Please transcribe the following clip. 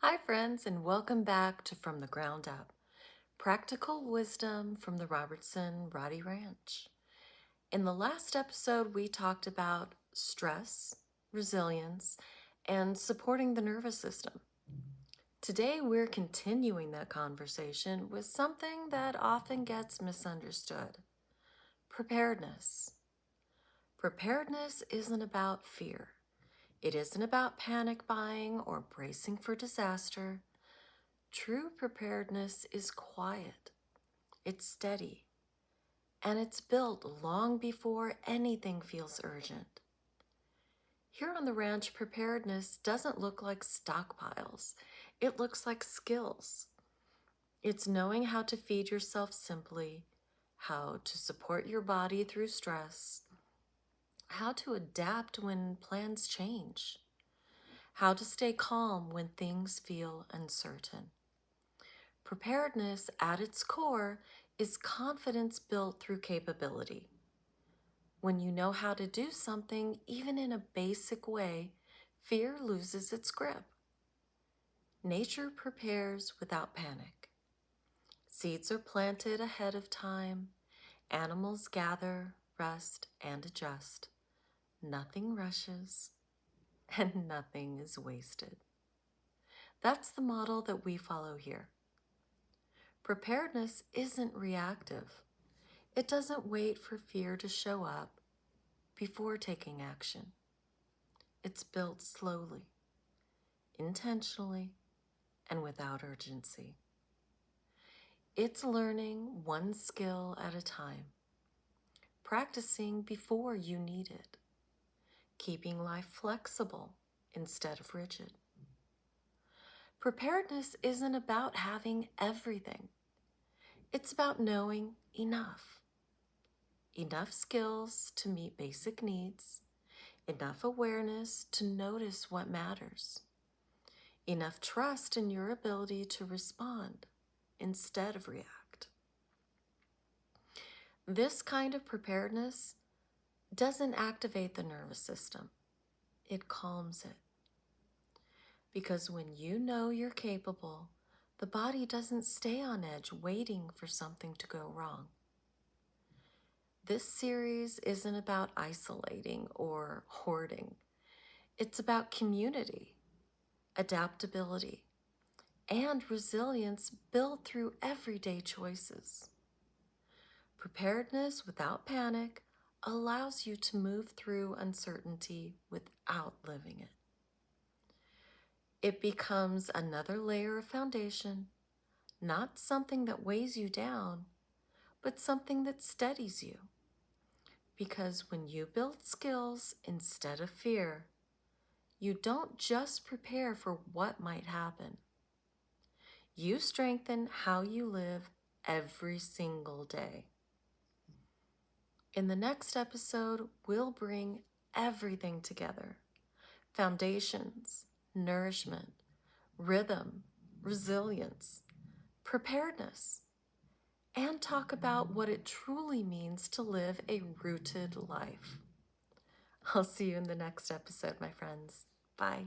Hi, friends, and welcome back to From the Ground Up, practical wisdom from the Robertson Rottie Ranch. In the last episode, we talked about stress, resilience, and supporting the nervous system. Today, we're continuing that conversation with something that often gets misunderstood: preparedness. Preparedness isn't about fear. It isn't about panic buying or bracing for disaster. True preparedness is quiet, it's steady, and it's built long before anything feels urgent. Here on the ranch, preparedness doesn't look like stockpiles. It looks like skills. It's knowing how to feed yourself simply, how to support your body through stress, how to adapt when plans change, how to stay calm when things feel uncertain. Preparedness, at its core, is confidence built through capability. When you know how to do something, even in a basic way, fear loses its grip. Nature prepares without panic. Seeds are planted ahead of time. Animals gather, rest, and adjust. Nothing rushes, and nothing is wasted. That's the model that we follow here. Preparedness isn't reactive. It doesn't wait for fear to show up before taking action. It's built slowly, intentionally, and without urgency. It's learning one skill at a time, practicing before you need it, keeping life flexible instead of rigid. Preparedness isn't about having everything. It's about knowing enough. Enough skills to meet basic needs, enough awareness to notice what matters, enough trust in your ability to respond instead of react. This kind of preparedness doesn't activate the nervous system, it calms it. Because when you know you're capable, the body doesn't stay on edge waiting for something to go wrong. This series isn't about isolating or hoarding. It's about community, adaptability, and resilience built through everyday choices. Preparedness without panic allows you to move through uncertainty without living it. It becomes another layer of foundation, not something that weighs you down, but something that steadies you. Because when you build skills instead of fear, you don't just prepare for what might happen. You strengthen how you live every single day. In the next episode, we'll bring everything together: foundations, nourishment, rhythm, resilience, preparedness, and talk about what it truly means to live a rooted life. I'll see you in the next episode, my friends. Bye.